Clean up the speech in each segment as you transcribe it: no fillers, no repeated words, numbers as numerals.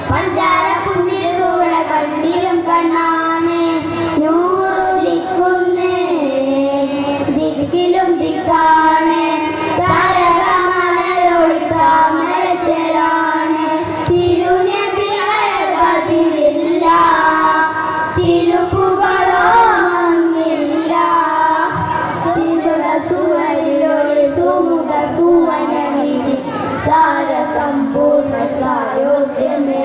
പഞ്ചാര പുഞ്ചിരി തൂകണ കണ്ണിലും കണ്ണാണ് നൂറുദിക്കുന്നേ ദിക്കിലും ദിക്കാണ് താരകമലരൊളി താമരച്ചേരാണ് തിരുനബി അഴകതിരില്ല തിരുപ്പുകളോ മങ്ങില്ല സുവരിലൊളി സുമുഖ സുവനവിധി സാരസമ്പൂർണ്ണ സായോജ്യമേ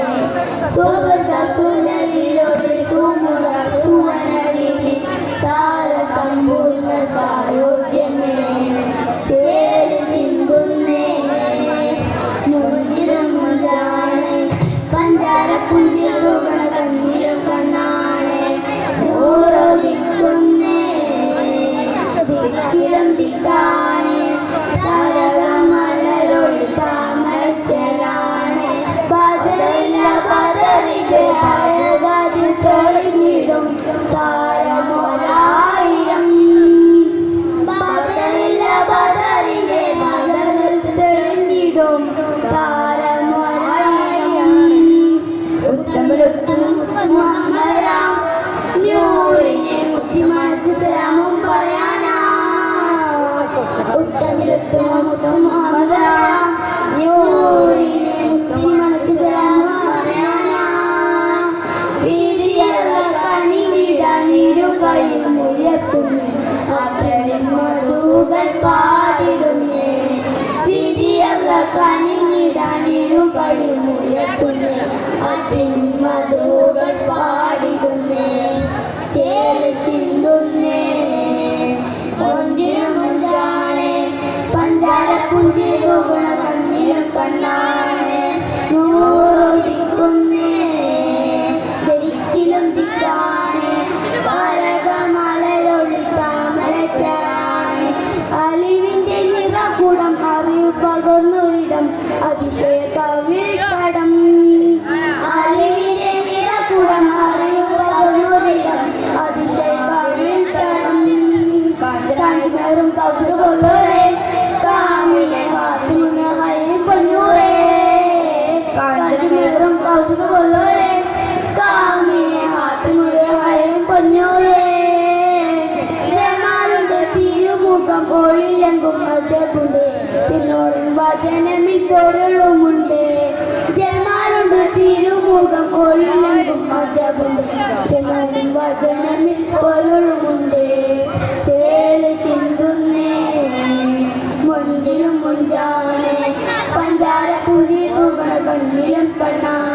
സുഹൃത സുനവിലൊളി സുമുഖ സുവനവിധി സാരസമ്പൂർണ്ണ സായോജ്യമേ ചേരി ചിന്തുന്നേ മുഞ്ചിലും മുഞ്ചാണ് പഞ്ചാര പുഞ്ചിരുകൾ കണ്ണിലും കണ്ണാണ് ഓരോ ദിക്കുന്നേ ദിക്കിലും ദിക്കാണ് താരകമലരൊളി താമരച്ചേരാണ് പതറില്ല പതറിന്റെ അഴകാതിൽ തെളിഞ്ഞിടും താരമൊരായിരം പതറില്ല പതറിന്റെ പതറിൽ തെളിഞ്ഞിടും താരമൊരായിരം ഉത്തമരുത്തും മുഹമ്മദാം നൂറിനെ മുത്തിമണച്ച് സലാമും പറയാനാ ഉത്തമരുത്തും മുഹമ്മദാം നൂറിനെ മുത്തിമണച്ച് സലാമും പറയാനാ വീതിയുള്ള കണിവിടാനിരുകയും ഉയർത്തുന്നേ അച്ഛനിൻ മധുകൾ പാടിടുന്നേ വീതിയുള്ള കണിവിടാനിരുകയും ഉയർത്തുന്നേ അച്ഛനിൻ മധുകൾ പാടിടുന്നേ ചേല് ചിന്തുന്നേ കൊഞ്ചിലും മുഞ്ചാണ് പഞ്ചാര പുഞ്ചിരി തൂകണ കണ്ണിലും കണ്ണാണ് നൂറൊഴിക്കുന്നേ ദിക്കിലും ദിക്കാണ് താരകമലരൊളി താമരച്ചേരാണ് അലിവിന്റെ നിറകുടം അറിവ് പകർന്നൊരിടം അതിശയ കവിൽ കടം അലിവിന്റെ നിറകുടം അറിവ് പകർന്നൊരിടം അതിശയ കവിൽ കടം കാഞ്ചിമേറും കൗതുകമുള്ളവരെ കാമിനെ ഹാത്തിമുന ഹൈ പൊന്നൂറേ കാഞ്ചിമേറും കൗതുകമുള്ളവരെ കാമിനെ ഹാത്തിമുന ഹൈ പൊന്നൂറേ ജമാലുണ്ട് തിരുമുഖം ഒളിലെങ്കും അജബുണ്ട് തിരുനൂറിൻ വചനമിൽ പൊരുളുമുണ്ട് ജമാലുണ്ട് തിരുമുഖം ഒളിലെങ്കും അജബുണ്ട് തിരുനൂറിൻ വചനമിൽ പൊരുളുമുണ്ട് ചേല് ചിന്തുന്നേ മുഞ്ചിലും മുഞ്ചാണ് പഞ്ചാര പുരി തൂകണ കണ്ണിലും കണ്ണാണ്